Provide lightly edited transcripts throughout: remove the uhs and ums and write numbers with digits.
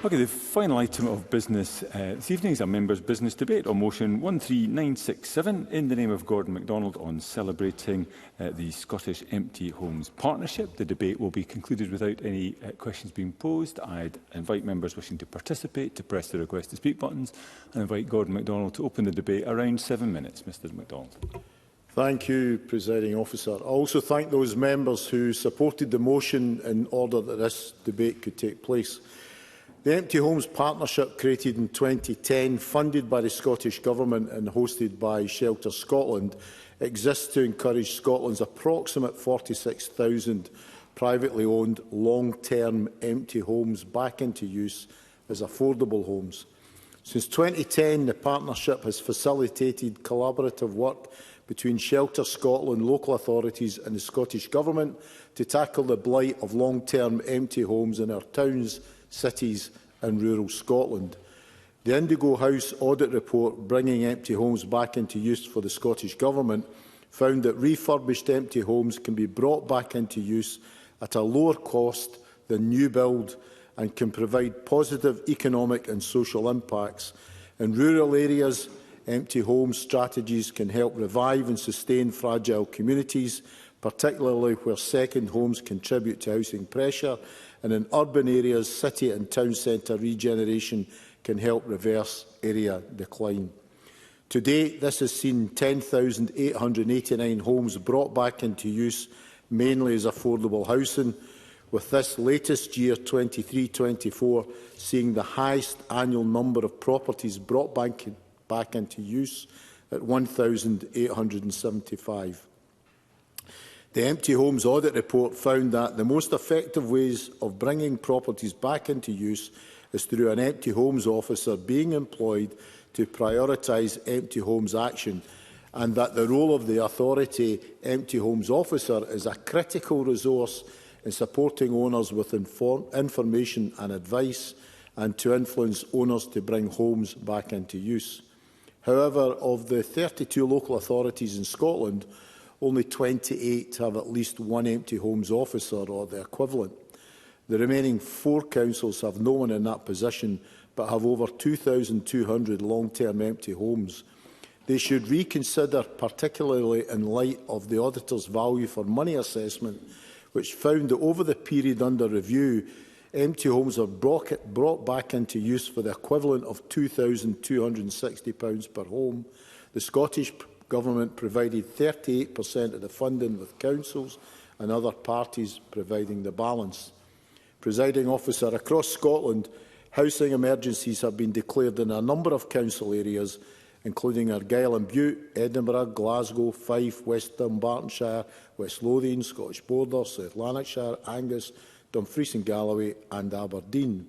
Okay, the final item of business this evening is a members' business debate on motion 13967 in the name of Gordon MacDonald on celebrating the Scottish Empty Homes Partnership. The debate will be concluded without any questions being posed. I'd invite members wishing to participate to press the request to speak buttons and invite Gordon MacDonald to open the debate around 7 minutes. Mr MacDonald. Thank you, Presiding Officer. I also thank those members who supported the motion in order that this debate could take place. The Empty Homes Partnership, created in 2010, funded by the Scottish Government and hosted by Shelter Scotland, exists to encourage Scotland's approximate 46,000 privately owned long-term empty homes back into use as affordable homes. Since 2010, the partnership has facilitated collaborative work between Shelter Scotland, local authorities and the Scottish Government to tackle the blight of long-term empty homes in our towns, cities and rural Scotland. The Indigo House audit report, bringing empty homes back into use for the Scottish Government, found that refurbished empty homes can be brought back into use at a lower cost than new build and can provide positive economic and social impacts. In rural areas, empty home strategies can help revive and sustain fragile communities, particularly where second homes contribute to housing pressure, and in urban areas, city and town centre regeneration can help reverse area decline. To date, this has seen 10,889 homes brought back into use, mainly as affordable housing, with this latest year, 23-24, seeing the highest annual number of properties brought back into use at 1,875. The Empty Homes Audit Report found that the most effective ways of bringing properties back into use is through an empty homes officer being employed to prioritise empty homes action, and that the role of the authority empty homes officer is a critical resource in supporting owners with information and advice and to influence owners to bring homes back into use. However, of the 32 local authorities in Scotland, only 28 have at least one empty homes officer or the equivalent. The remaining 4 councils have no one in that position, but have over 2,200 long-term empty homes. They should reconsider, particularly in light of the auditor's value for money assessment, which found that over the period under review, empty homes are brought back into use for the equivalent of £2,260 per home. The Scottish Government provided 38% of the funding, with councils and other parties providing the balance. Presiding Officer, across Scotland, housing emergencies have been declared in a number of council areas, including Argyll and Bute, Edinburgh, Glasgow, Fife, West Dunbartonshire, West Lothian, Scottish Border, South Lanarkshire, Angus, Dumfries and Galloway and Aberdeen.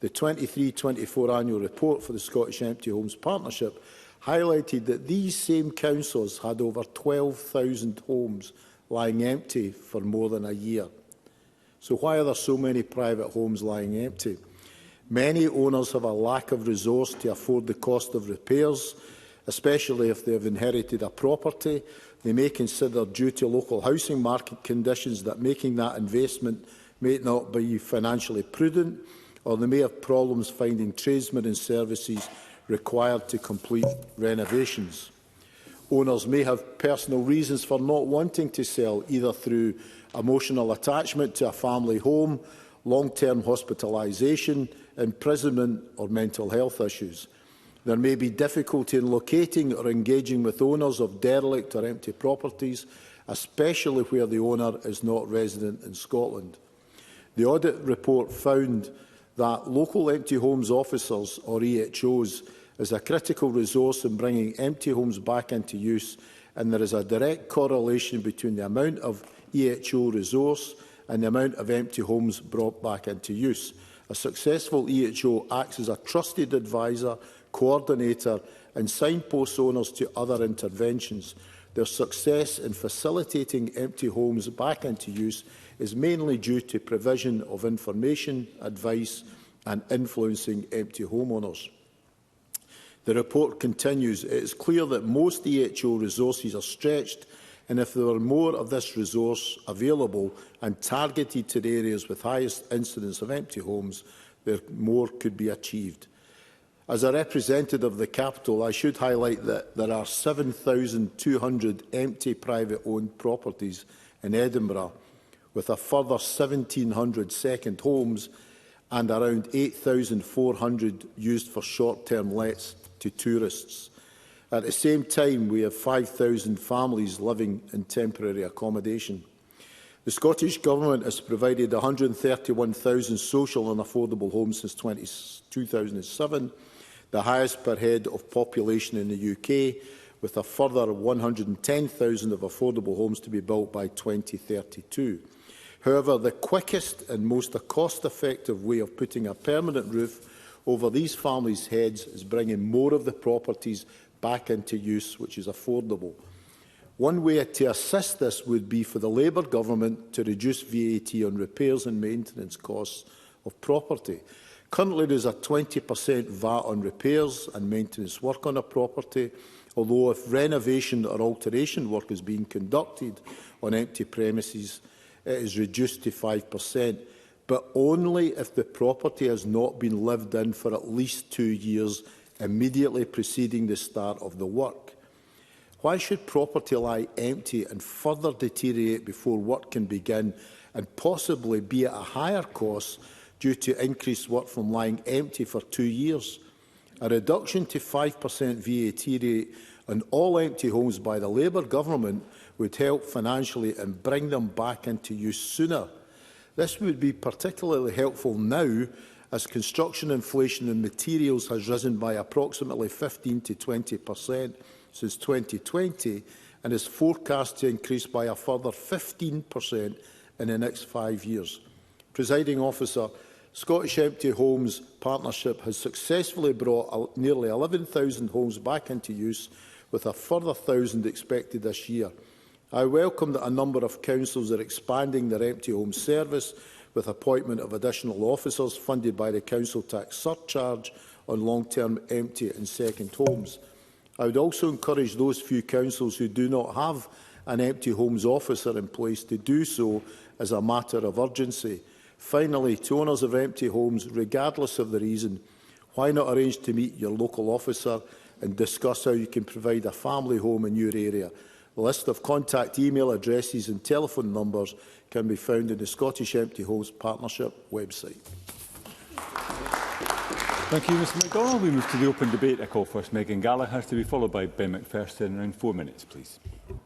The 23-24 annual report for the Scottish Empty Homes Partnership highlighted that these same councils had over 12,000 homes lying empty for more than a year. So why are there so many private homes lying empty? Many owners have a lack of resource to afford the cost of repairs, especially if they have inherited a property. They may consider, due to local housing market conditions, that making that investment may not be financially prudent, or they may have problems finding tradesmen and services required to complete renovations. Owners may have personal reasons for not wanting to sell, either through emotional attachment to a family home, long-term hospitalisation, imprisonment or mental health issues. There may be difficulty in locating or engaging with owners of derelict or empty properties, especially where the owner is not resident in Scotland. The audit report found that local empty homes officers, or EHOs, is a critical resource in bringing empty homes back into use, and there is a direct correlation between the amount of EHO resource and the amount of empty homes brought back into use. A successful EHO acts as a trusted advisor, coordinator and signposts owners to other interventions. Their success in facilitating empty homes back into use is mainly due to provision of information, advice and influencing empty homeowners. The report continues, it is clear that most EHO resources are stretched, and if there were more of this resource available and targeted to the areas with highest incidence of empty homes, more could be achieved. As a representative of the capital, I should highlight that there are 7,200 empty private-owned properties in Edinburgh, with a further 1,700 second homes and around 8,400 used for short-term lets to tourists. At the same time, we have 5,000 families living in temporary accommodation. The Scottish Government has provided 131,000 social and affordable homes since 2007, the highest per head of population in the UK, with a further 110,000 of affordable homes to be built by 2032. However, the quickest and most cost-effective way of putting a permanent roof over these families' heads is bringing more of the properties back into use, which is affordable. One way to assist this would be for the Labour Government to reduce VAT on repairs and maintenance costs of property. Currently, there is a 20% VAT on repairs and maintenance work on a property, although if renovation or alteration work is being conducted on empty premises, it is reduced to 5%, but only if the property has not been lived in for at least 2 years immediately preceding the start of the work. Why should property lie empty and further deteriorate before work can begin, and possibly be at a higher cost due to increased work from lying empty for 2 years? A reduction to 5% VAT rate on all empty homes by the Labour Government would help financially and bring them back into use sooner. This would be particularly helpful now, as construction inflation in materials has risen by approximately 15 to 20% since 2020 and is forecast to increase by a further 15% in the next 5 years. Presiding Officer, Scottish Empty Homes Partnership has successfully brought nearly 11,000 homes back into use, with a further 1,000 expected this year. I welcome that a number of councils are expanding their empty home service with appointment of additional officers funded by the council tax surcharge on long-term empty and second homes. I would also encourage those few councils who do not have an empty homes officer in place to do so as a matter of urgency. Finally, to owners of empty homes, regardless of the reason, why not arrange to meet your local officer and discuss how you can provide a family home in your area? A list of contact email addresses and telephone numbers can be found in the Scottish Empty Homes Partnership website. Thank you, Mr MacDonald. We move to the open debate. I call first Megan Gallagher to be followed by Ben McPherson. Around 4 minutes, please.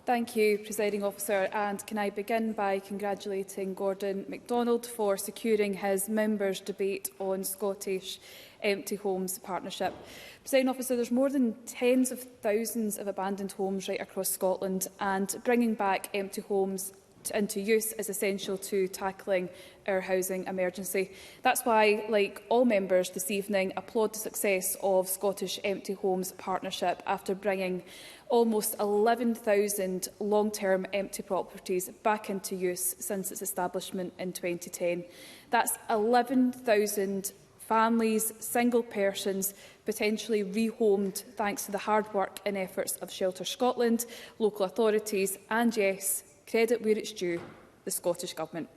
Thank you, Presiding Officer. And can I begin by congratulating Gordon MacDonald for securing his members' debate on Scottish Empty Homes Partnership. Presiding Officer, there's more than tens of thousands of abandoned homes right across Scotland, and bringing back empty homes into use is essential to tackling our housing emergency. That's why, like all members this evening, applaud the success of Scottish Empty Homes Partnership after bringing almost 11,000 long-term empty properties back into use since its establishment in 2010. That's 11,000 families, single persons, potentially rehomed thanks to the hard work and efforts of Shelter Scotland, local authorities and, yes, credit where it's due, the Scottish Government.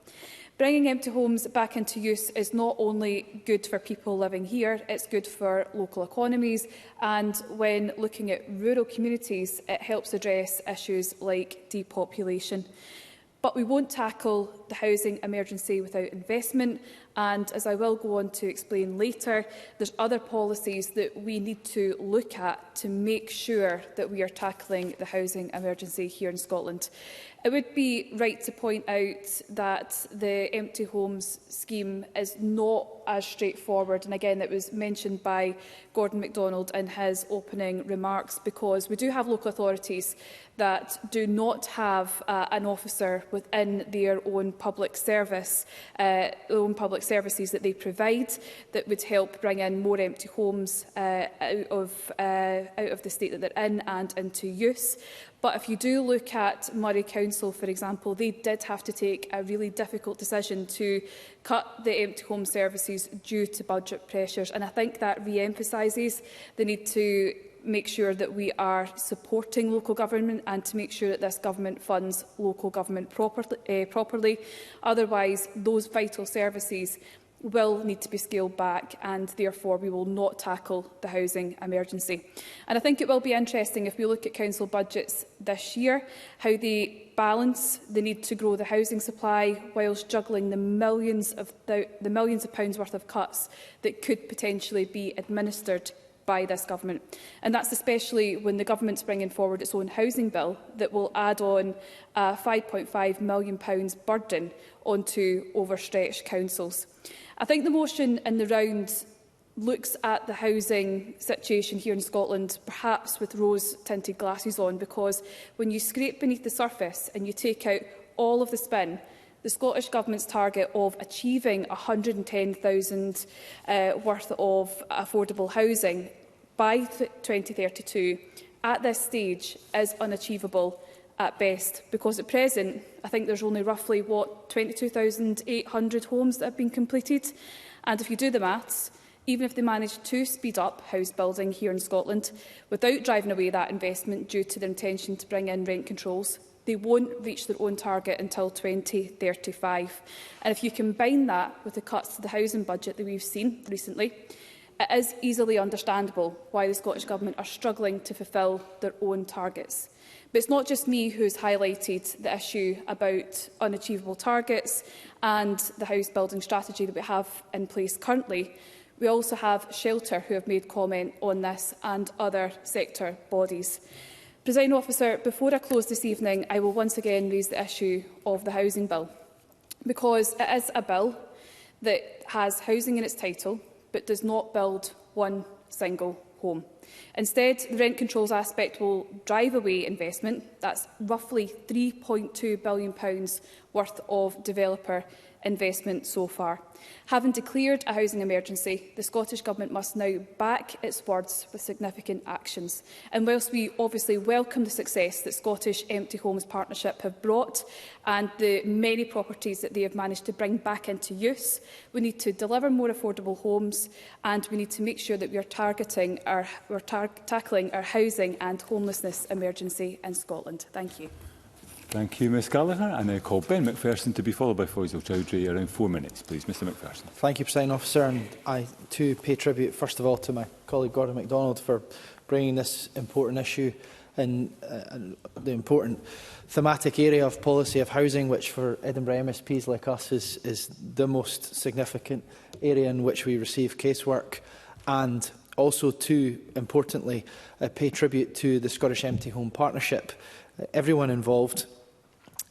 Bringing empty homes back into use is not only good for people living here, it's good for local economies, and when looking at rural communities, it helps address issues like depopulation. But we won't tackle the housing emergency without investment, and as I will go on to explain later, there's other policies that we need to look at to make sure that we are tackling the housing emergency here in Scotland. It would be right to point out that the empty homes scheme is not as straightforward, and again it was mentioned by Gordon MacDonald in his opening remarks, because we do have local authorities that do not have an officer within their own public services that they provide that would help bring in more empty homes out of the state that they're in and into use. But if you do look at Moray Council, for example, they did have to take a really difficult decision to cut the empty home services due to budget pressures. And I think that re-emphasises the need to make sure that we are supporting local government and to make sure that this government funds local government properly. Otherwise, those vital services will need to be scaled back, and therefore we will not tackle the housing emergency. And I think it will be interesting if we look at council budgets this year, how they balance the need to grow the housing supply whilst juggling the millions of pounds worth of cuts that could potentially be administered by this government. And that's especially when the government's bringing forward its own housing bill that will add on a £5.5 million burden onto overstretched councils. I think the motion in the round looks at the housing situation here in Scotland perhaps with rose-tinted glasses on, because when you scrape beneath the surface and you take out all of the spin, the Scottish Government's target of achieving 110,000 worth of affordable housing by 2032 at this stage is unachievable at best, because at present I think there's only roughly 22,800 homes that have been completed, and if you do the maths, even if they manage to speed up house building here in Scotland without driving away that investment due to their intention to bring in rent controls, they won't reach their own target until 2035. And if you combine that with the cuts to the housing budget that we've seen recently, it is easily understandable why the Scottish Government are struggling to fulfil their own targets. But it's not just me who's highlighted the issue about unachievable targets and the house building strategy that we have in place currently. We also have Shelter who have made comment on this, and other sector bodies. Presiding Officer, before I close this evening, I will once again raise the issue of the housing bill, because it is a bill that has housing in its title but does not build one single home. Instead, the rent controls aspect will drive away investment. That's roughly £3.2 billion worth of developer investment so far. Having declared a housing emergency, the Scottish Government must now back its words with significant actions. And whilst we obviously welcome the success that Scottish Empty Homes Partnership have brought and the many properties that they have managed to bring back into use, we need to deliver more affordable homes, and we need to make sure that we are tackling our housing and homelessness emergency in Scotland. Thank you. Thank you, Ms Gallagher. And I call Ben McPherson to be followed by Faisal Chowdhury. Around 4 minutes, please. Mr McPherson. Thank you, Presiding Officer. And I too pay tribute, first of all, to my colleague Gordon MacDonald for bringing this important issue in the important thematic area of policy of housing, which for Edinburgh MSPs like us is the most significant area in which we receive casework. And also, too importantly, pay tribute to the Scottish Empty Home Partnership. Everyone involved.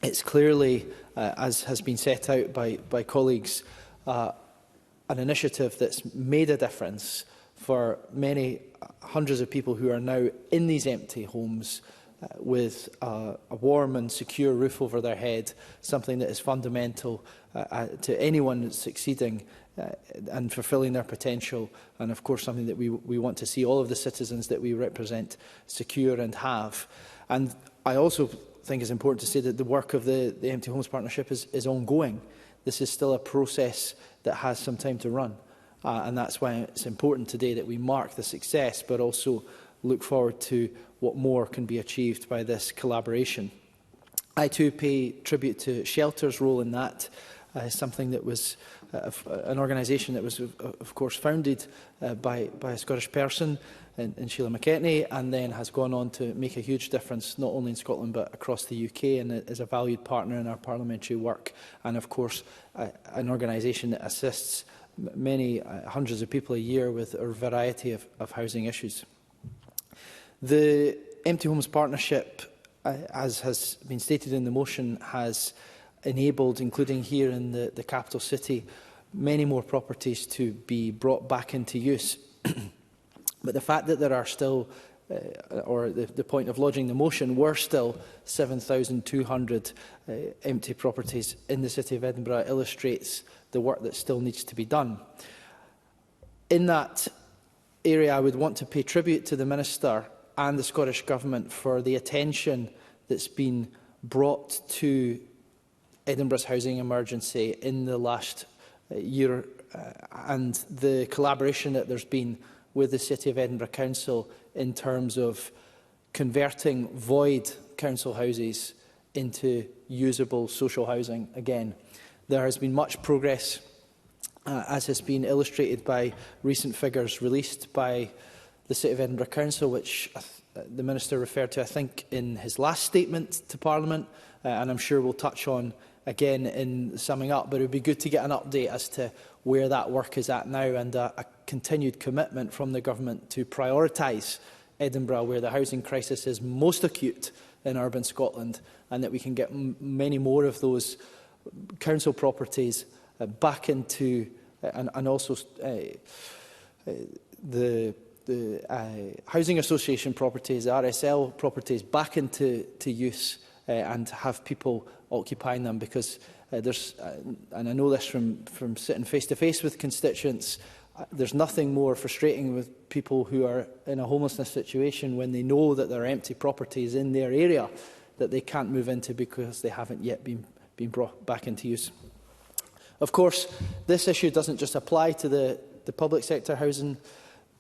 It's clearly, as has been set out by colleagues, an initiative that's made a difference for many hundreds of people who are now in these empty homes with a warm and secure roof over their head, something that is fundamental to anyone succeeding and fulfilling their potential, and of course something that we want to see all of the citizens that we represent secure and have. And I also think it's important to say that the work of the Empty Homes Partnership is ongoing. This is still a process that has some time to run. And that's why it's important today that we mark the success, but also look forward to what more can be achieved by this collaboration. I too pay tribute to Shelter's role in that. Something that was an organisation that was, of course, founded by a Scottish person in Sheila McKechnie, and then has gone on to make a huge difference not only in Scotland but across the UK, and is a valued partner in our parliamentary work, and of course an organisation that assists many hundreds of people a year with a variety of housing issues. The Empty Homes Partnership, as has been stated in the motion, has enabled, including here in the capital city, many more properties to be brought back into use. But the fact that there are still, or the point of lodging the motion, were still 7,200 empty properties in the city of Edinburgh illustrates the work that still needs to be done. In that area, I would want to pay tribute to the Minister and the Scottish Government for the attention that's been brought to Edinburgh's housing emergency in the last year, and the collaboration that there's been with the City of Edinburgh Council in terms of converting void council houses into usable social housing again. There has been much progress as has been illustrated by recent figures released by the City of Edinburgh Council, which the Minister referred to, I think, in his last statement to Parliament, and I'm sure we'll touch on again in summing up. But it would be good to get an update as to where that work is at now, and a continued commitment from the Government to prioritise Edinburgh, where the housing crisis is most acute in urban Scotland, and that we can get many more of those council properties back into, and also the housing association properties, the RSL properties, back into use, and have people occupying them, because there's, and I know this from sitting face to face with constituents, there's nothing more frustrating with people who are in a homelessness situation when they know that there are empty properties in their area that they can't move into because they haven't yet been brought back into use. Of course, this issue doesn't just apply to the public sector housing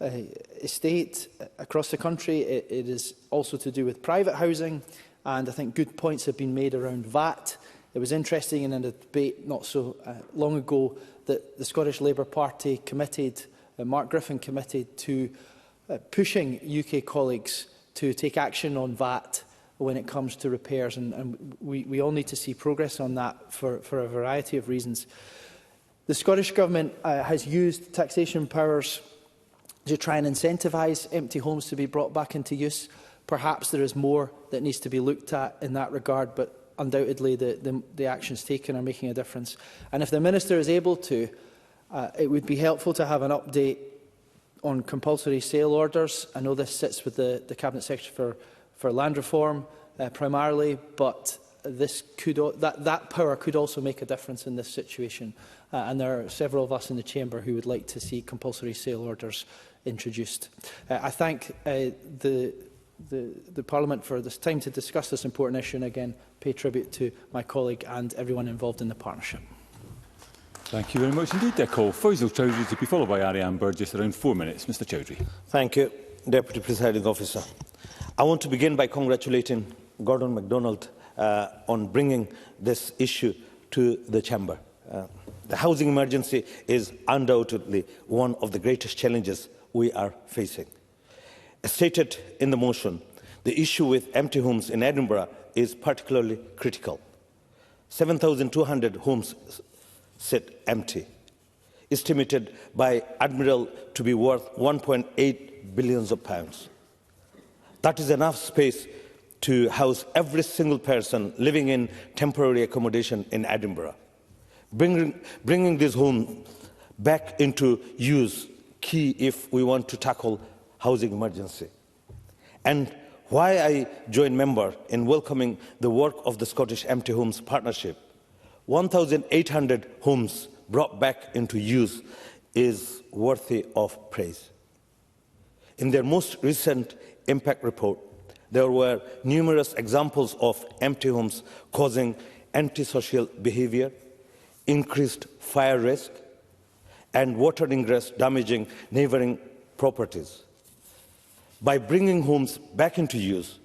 estate across the country. It is also to do with private housing, and I think good points have been made around VAT. It was interesting in a debate not so long ago that the Scottish Labour Party committed, Mark Griffin committed to pushing UK colleagues to take action on VAT when it comes to repairs, and we all need to see progress on that for a variety of reasons. The Scottish Government has used taxation powers to try and incentivise empty homes to be brought back into use. Perhaps there is more that needs to be looked at in that regard, but undoubtedly the actions taken are making a difference. And if the Minister is able to, it would be helpful to have an update on compulsory sale orders. I know this sits with the Cabinet Secretary for land reform primarily, but this could, that power could also make a difference in this situation. And there are several of us in the Chamber who would like to see compulsory sale orders introduced. I thank the Parliament for this time to discuss this important issue, and again pay tribute to my colleague and everyone involved in the partnership. Thank you very much indeed. I call Faisal Chowdhury to be followed by Ariane Burgess, around 4 minutes. Mr Chowdhury. Thank you, Deputy Presiding Officer. I want to begin by congratulating Gordon MacDonald on bringing this issue to the Chamber. The housing emergency is undoubtedly one of the greatest challenges we are facing. As stated in the motion, the issue with empty homes in Edinburgh is particularly critical. 7,200 homes sit empty, estimated by Admiral to be worth £1.8 billion. That is enough space to house every single person living in temporary accommodation in Edinburgh. Bringing these homes back into use key if we want to tackle housing emergency. And why I join member in welcoming the work of the Scottish Empty Homes Partnership. 1,800 homes brought back into use is worthy of praise. In their most recent impact report, there were numerous examples of empty homes causing antisocial behaviour, increased fire risk, and water ingress damaging neighbouring properties. By bringing homes back into use,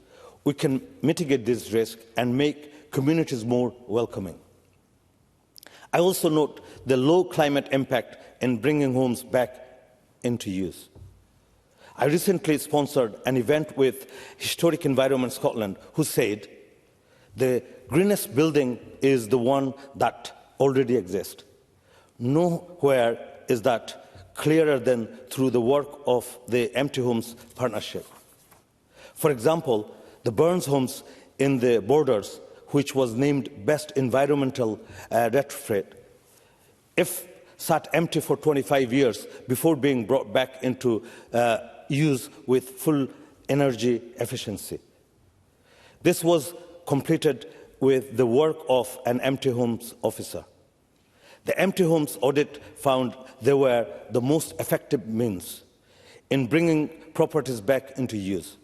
we can mitigate this risk and make communities more welcoming. I also note the low climate impact in bringing homes back into use. I recently sponsored an event with Historic Environment Scotland, who said, the greenest building is the one that already exists. Nowhere is that clearer than through the work of the Empty Homes Partnership. For example, the Burns homes in the Borders, which was named Best Environmental Retrofit, if sat empty for 25 years before being brought back into use with full energy efficiency. This was completed with the work of an empty homes officer. The empty homes audit found they were the most effective means in bringing properties back into use.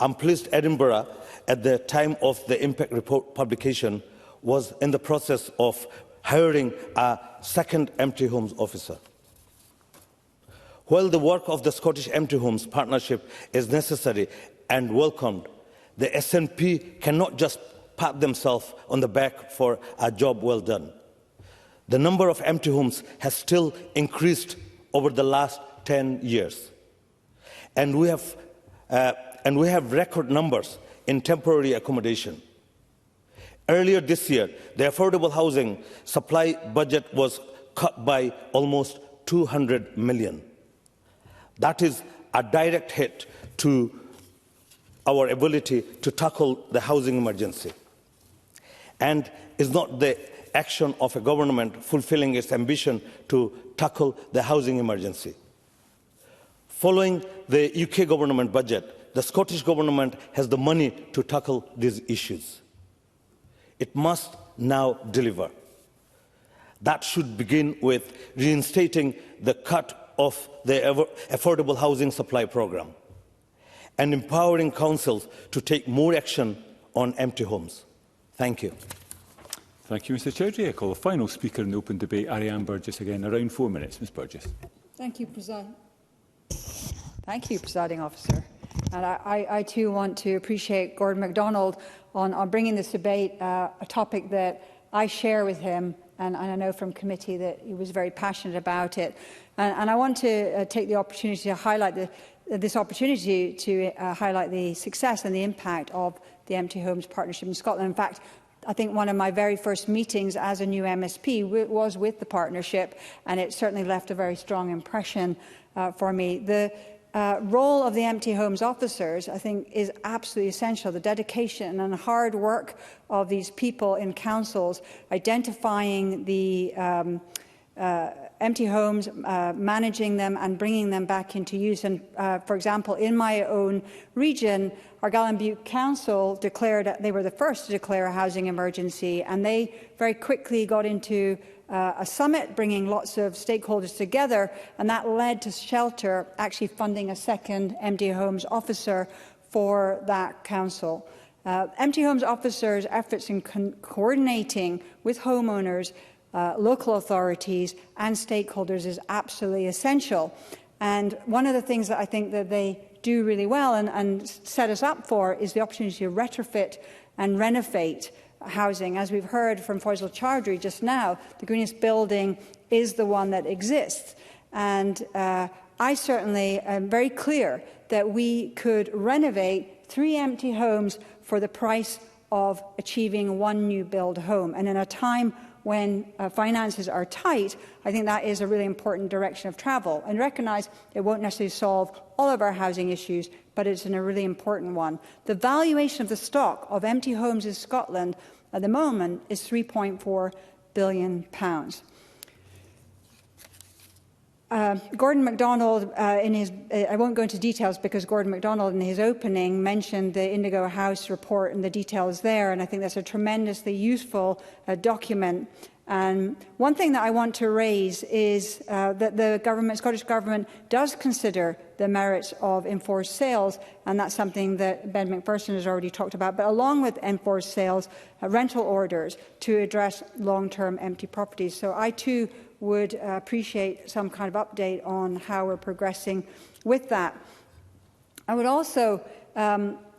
I'm pleased Edinburgh, at the time of the impact report publication, was in the process of hiring a second empty homes officer. While the work of the Scottish Empty Homes Partnership is necessary and welcomed, the SNP cannot just pat themselves on the back for a job well done. The number of empty homes has still increased over the last 10 years. And we have record numbers in temporary accommodation. Earlier this year, the affordable housing supply budget was cut by almost 200 million. That is a direct hit to our ability to tackle the housing emergency, and is not the action of a government fulfilling its ambition to tackle the housing emergency. Following the UK government budget, the Scottish Government has the money to tackle these issues. It must now deliver. That should begin with reinstating the cut of the affordable housing supply programme and empowering councils to take more action on empty homes. Thank you. Thank you, Mr Chowdhury. I call the final speaker in the open debate, Ariane Burgess, again, around 4 minutes. Ms Burgess. Thank you, Presiding Officer. And I too want to appreciate Gordon MacDonald on bringing this debate, a topic that I share with him, and I know from committee that he was very passionate about it. And I want to take the opportunity to highlight highlight the success and the impact of the Empty Homes Partnership in Scotland. In fact, I think one of my very first meetings as a new MSP was with the partnership, and it certainly left a very strong impression for me. The role of the Empty Homes officers, I think, is absolutely essential. The dedication and hard work of these people in councils, identifying the empty homes, managing them and bringing them back into use. And, for example, in my own region, Argyll and Bute Council declared, they were the first to declare a housing emergency, and they very quickly got into a summit, bringing lots of stakeholders together, and that led to Shelter actually funding a second Empty Homes officer for that council. Empty Homes officers' efforts in coordinating with homeowners, local authorities and stakeholders is absolutely essential. And one of the things that I think that they do really well and set us up for is the opportunity to retrofit and renovate housing. As we've heard from Faisal Chowdhury just now, the greenest building is the one that exists. And I certainly am very clear that we could renovate 3 empty homes for the price of achieving 1 new build home. And in a time when finances are tight, I think that is a really important direction of travel. And recognise it won't necessarily solve all of our housing issues, but it's a really important one. The valuation of the stock of empty homes in Scotland at the moment is £3.4 billion. Gordon MacDonald, I won't go into details because Gordon MacDonald in his opening mentioned the Indigo House report and the details there, and I think that's a tremendously useful document. And one thing that I want to raise is that the Scottish Government does consider the merits of enforced sales, and that's something that Ben McPherson has already talked about. But along with enforced sales, rental orders to address long-term empty properties. So I too would appreciate some kind of update on how we're progressing with that. I would also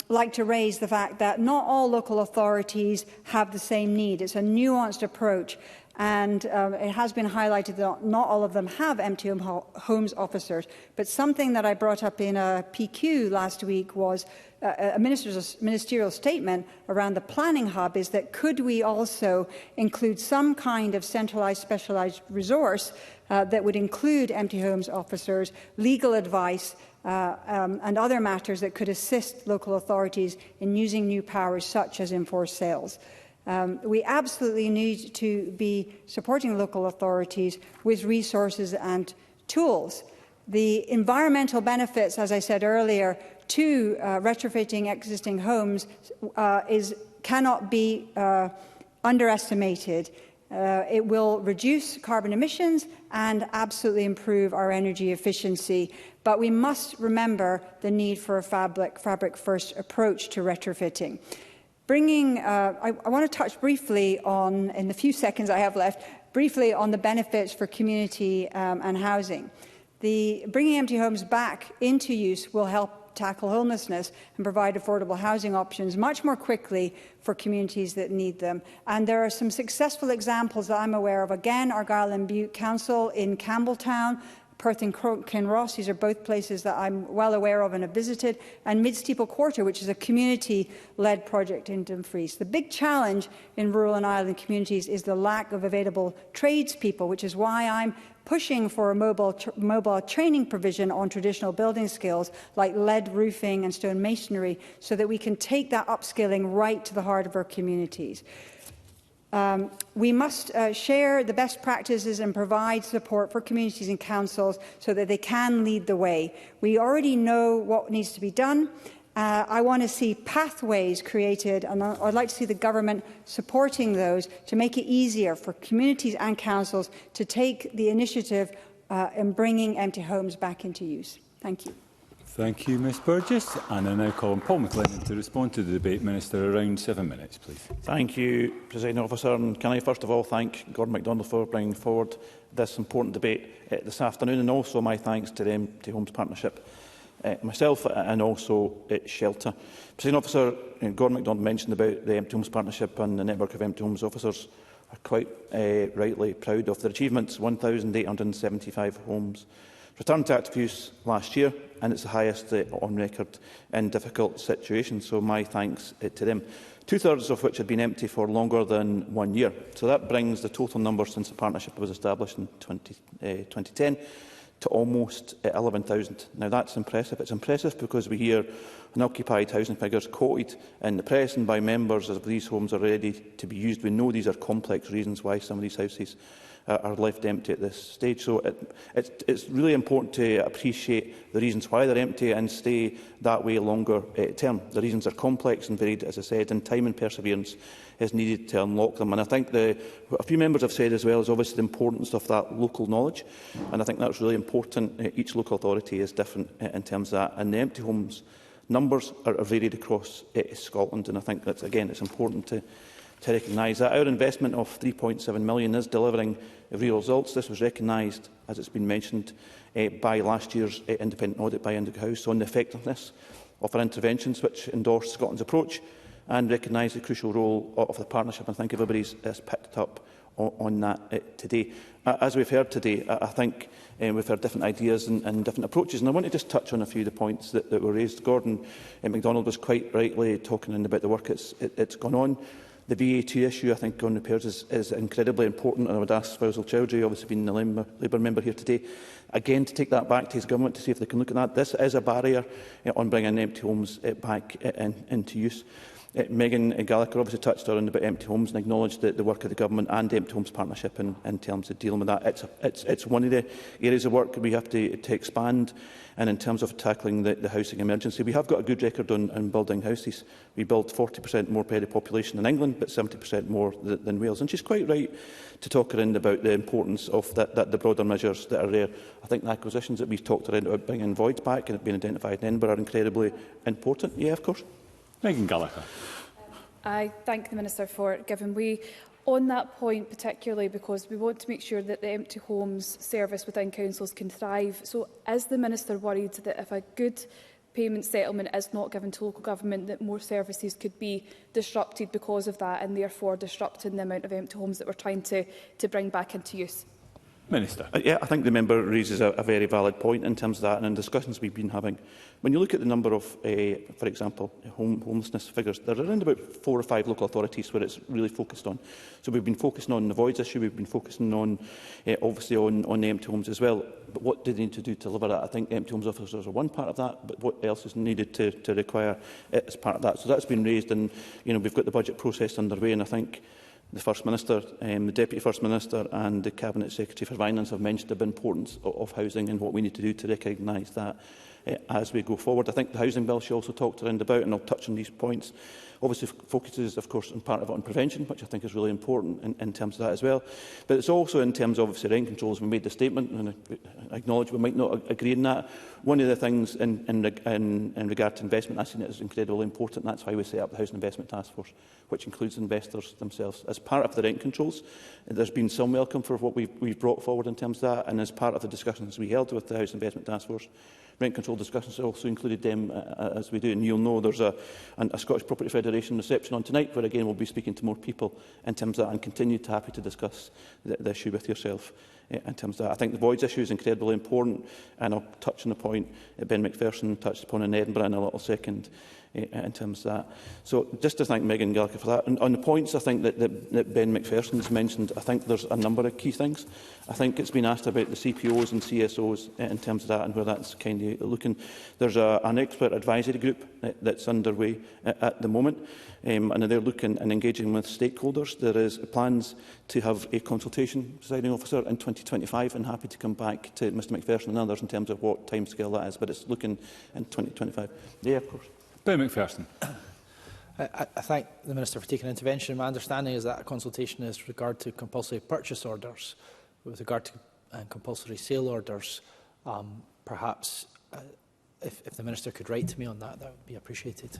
like to raise the fact that not all local authorities have the same need. It's a nuanced approach, and it has been highlighted that not all of them have empty homes officers. But something that I brought up in a PQ last week was a ministerial statement around the planning hub, is that could we also include some kind of centralised specialised resource that would include empty homes officers, legal advice, and other matters that could assist local authorities in using new powers such as enforced sales. We absolutely need to be supporting local authorities with resources and tools. The environmental benefits, as I said earlier, to retrofitting existing homes cannot be underestimated. It will reduce carbon emissions and absolutely improve our energy efficiency. But we must remember the need for a fabric-first approach to retrofitting. I want to touch briefly on, in the few seconds I have left, briefly on the benefits for community and housing. Bringing empty homes back into use will help tackle homelessness and provide affordable housing options much more quickly for communities that need them. And there are some successful examples that I'm aware of. Again, Argyll and Bute Council in Campbelltown, Perth and Kinross, these are both places that I'm well aware of and have visited, and Mid-Steeple Quarter, which is a community-led project in Dumfries. The big challenge in rural and island communities is the lack of available tradespeople, which is why I'm pushing for a mobile training provision on traditional building skills like lead roofing and stone masonry, so that we can take that upskilling right to the heart of our communities. We must share the best practices and provide support for communities and councils so that they can lead the way. We already know what needs to be done. I want to see pathways created, and I'd like to see the government supporting those to make it easier for communities and councils to take the initiative in bringing empty homes back into use. Thank you. Thank you, Ms Burgess. And I now call on Paul McLennan to respond to the debate. Minister, around 7 minutes, please. Thank you, Presiding Officer. And can I first of all thank Gordon MacDonald for bringing forward this important debate this afternoon, and also my thanks to the Empty Homes Partnership, myself and also Shelter. Presiding Officer, Gordon MacDonald mentioned about the Empty Homes Partnership and the network of Empty Homes officers are quite rightly proud of their achievements. 1,875 homes returned to active use last year, and it's the highest on record in difficult situations, so my thanks to them. Two-thirds of which had been empty for longer than 1 year. So that brings the total number since the partnership was established in 2010 to almost 11,000. Now that's impressive. It's impressive because we hear unoccupied housing figures quoted in the press and by members as if these homes are ready to be used. We know these are complex reasons why some of these houses are left empty at this stage. So it's really important to appreciate the reasons why they're empty and stay that way longer term. The reasons are complex and varied, as I said, and time and perseverance is needed to unlock them. And I think what a few members have said as well is obviously the importance of that local knowledge, and I think that's really important. Each local authority is different in terms of that, and the empty homes numbers are varied across Scotland, and I think that's, again, it's important to recognise that. Our investment of £3.7 million is delivering real results. This was recognised, as it's been mentioned, by last year's independent audit by Indigo House on the effectiveness of our interventions, which endorsed Scotland's approach and recognised the crucial role of the partnership. I think everybody has picked up on that today. As we've heard today, I think we've heard different ideas and different approaches, and I want to just touch on a few of the points that were raised. Gordon MacDonald was quite rightly talking about the work it's gone on. The BA2 issue, I think, on repairs is incredibly important, and I would ask Faisal Chowdhury, obviously being the Labour member here today, again to take that back to his government to see if they can look at that. This is a barrier on bringing empty homes back into use. Megan Gallagher obviously touched on about empty homes and acknowledged the work of the government and the Empty Homes Partnership in terms of dealing with that. It's one of the areas of work we have to expand, and in terms of tackling the housing emergency. We have got a good record on building houses. We build 40% more per head of population in England, but 70% more than Wales. And she's quite right to talk around about the importance of the broader measures that are there. I think the acquisitions that we've talked around about bringing voids back and being identified in Edinburgh are incredibly important. Yeah, of course. Megan Gallagher. I thank the Minister for giving way on that point, particularly because we want to make sure that the empty homes service within councils can thrive. So is the Minister worried that if a good payment settlement is not given to local government, that more services could be disrupted because of that, and therefore disrupting the amount of empty homes that we're trying to bring back into use? Minister. Yeah, I think the member raises a very valid point in terms of that, and in discussions we've been having. When you look at the number of, for example, homelessness figures, there are around about 4 or 5 local authorities where it's really focused on. So we've been focusing on the voids issue, we've been focusing on, obviously, on the empty homes as well. But what do they need to do to deliver that? I think empty homes officers are one part of that, but what else is needed to require as part of that? So that's been raised, and we've got the budget process underway, and I think the First Minister, the Deputy First Minister and the Cabinet Secretary for Finance have mentioned the importance of housing and what we need to do to recognise that as we go forward. I think the housing bill she also talked around about, and I'll touch on these points, obviously focuses, of course, in part of it on prevention, which I think is really important in terms of that as well. But it's also in terms of, obviously, rent controls. We made the statement, and I acknowledge we might not agree on that. One of the things in regard to investment, I've seen it as incredibly important. That's why we set up the Housing Investment Task Force, which includes investors themselves. As part of the rent controls, there's been some welcome for what we've brought forward in terms of that, and as part of the discussions we held with the Housing Investment Task Force, rent control discussions also included them as we do. And you'll know there's a Scottish Property Federation reception on tonight, where again we'll be speaking to more people in terms of that, and continue to happy to discuss the issue with yourself. In terms of that, I think the voids issue is incredibly important, and I'll touch on the point that Ben McPherson touched upon in Edinburgh in a little second. In terms of that. So just to thank Megan Gallagher for that. And on the points I think that Ben McPherson's mentioned, I think there's a number of key things. I think it's been asked about the CPOs and CSOs in terms of that and where that's kind of looking. There's an expert advisory group that's underway at the moment, and they're looking and engaging with stakeholders. There is plans to have a consultation, presiding officer, in 2025, and happy to come back to Mr McPherson and others in terms of what timescale that is, but it's looking in 2025. Yeah, of course. Ben McPherson. I thank the Minister for taking intervention. My understanding is that a consultation is with regard to compulsory purchase orders, with regard to compulsory sale orders. Perhaps if the Minister could write to me on that, that would be appreciated.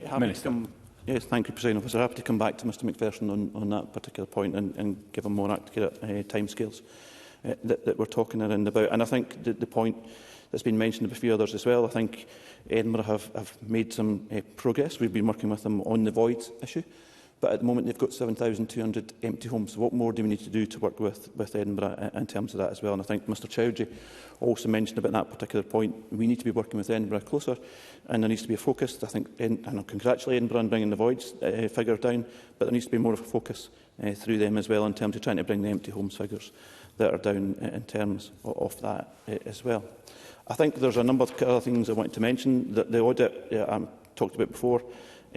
Yes, thank you, President Officer. Happy to come back to Mr McPherson on that particular point and give him more accurate timescales that we're talking around about. And I think the point that's been mentioned by a few others as well, I think Edinburgh have made some progress. We've been working with them on the voids issue, but at the moment they've got 7,200 empty homes. So what more do we need to do to work with Edinburgh in terms of that as well? And I think Mr Chowdhury also mentioned about that particular point. We need to be working with Edinburgh closer, and there needs to be a focus. I think, and I congratulate Edinburgh on bringing the voids figure down, but there needs to be more of a focus through them as well in terms of trying to bring the empty homes figures that are down in terms of that as well. I think there's a number of other things I want to mention. That the audit I talked about before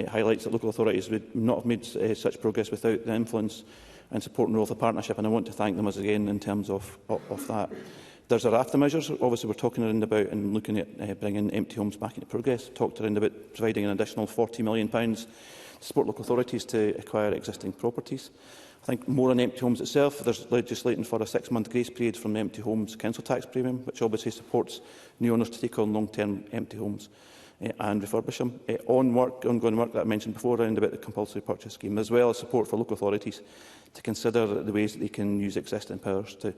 highlights that local authorities would not have made such progress without the influence and support and role of the partnership, and I want to thank them again in terms of that. There's a raft of measures, obviously we're talking around about and looking at bringing empty homes back into progress. Talked around about providing an additional £40 million to support local authorities to acquire existing properties. I think more on empty homes itself. There's legislating for a 6-month grace period from the empty homes council tax premium, which obviously supports new owners to take on long-term empty homes and refurbish them. Ongoing work that I mentioned before around about the compulsory purchase scheme, as well as support for local authorities to consider the ways that they can use existing powers to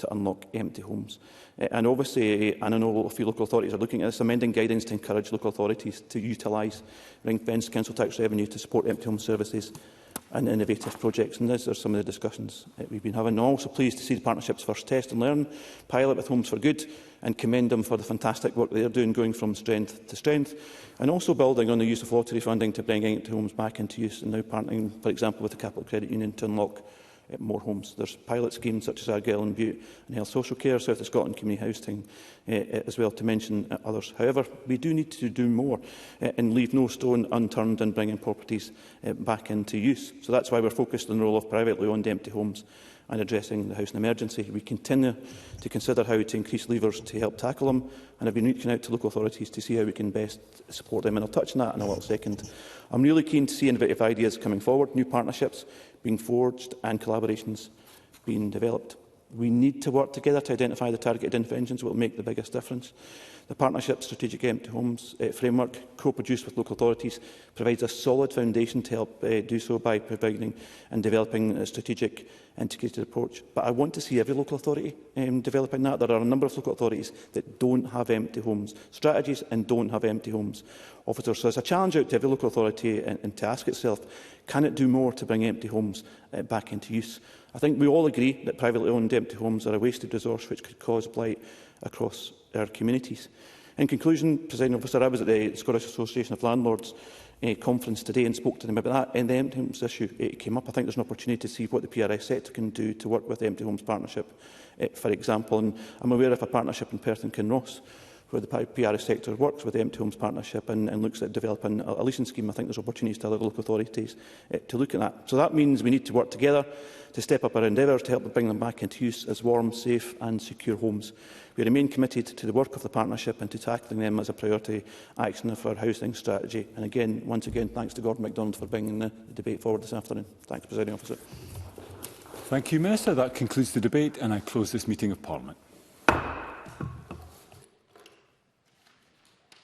unlock empty homes. And obviously, and I know a few local authorities are looking at this, amending guidance to encourage local authorities to utilise ring-fenced council tax revenue to support empty home services and innovative projects. And these are some of the discussions that we've been having. I'm also pleased to see the partnership's first test and learn pilot with Homes for Good, and commend them for the fantastic work they're doing, going from strength to strength, and also building on the use of lottery funding to bring empty homes back into use, and now partnering, for example, with the Capital Credit Union to unlock more homes. There's pilot schemes such as Argyll and Butte and Health Social Care, South of Scotland Community Housing as well, to mention others. However, we do need to do more and leave no stone unturned in bringing properties back into use. So that's why we're focused on the role of privately owned empty homes and addressing the housing emergency. We continue to consider how to increase levers to help tackle them, and have been reaching out to local authorities to see how we can best support them. And I'll touch on that in a little second. I'm really keen to see innovative ideas coming forward, new partnerships being forged and collaborations being developed. We need to work together to identify the targeted interventions that will make the biggest difference. The Partnership Strategic Empty Homes framework, co-produced with local authorities, provides a solid foundation to help do so by providing and developing a strategic integrated approach. But I want to see every local authority developing that. There are a number of local authorities that don't have empty homes strategies and don't have empty homes officers. So there's a challenge out to every local authority and to ask itself, can it do more to bring empty homes back into use? I think we all agree that privately owned empty homes are a wasted resource which could cause blight across our communities. In conclusion, Presiding Officer, I was at the Scottish Association of Landlords conference today and spoke to them about that, and the empty homes issue came up. I think there's an opportunity to see what the PRS sector can do to work with the Empty Homes Partnership, for example. And I'm aware of a partnership in Perth and Kinross where the PRS sector works with the Empty Homes Partnership and looks at developing a leasing scheme. I think there's opportunities to other local authorities to look at that. So that means we need to work together to step up our endeavours to help bring them back into use as warm, safe and secure homes. We remain committed to the work of the partnership and to tackling them as a priority action of our housing strategy. And again, once again, thanks to Gordon MacDonald for bringing the debate forward this afternoon. Thanks, Presiding Officer. Thank you, Minister. That concludes the debate, and I close this meeting of Parliament.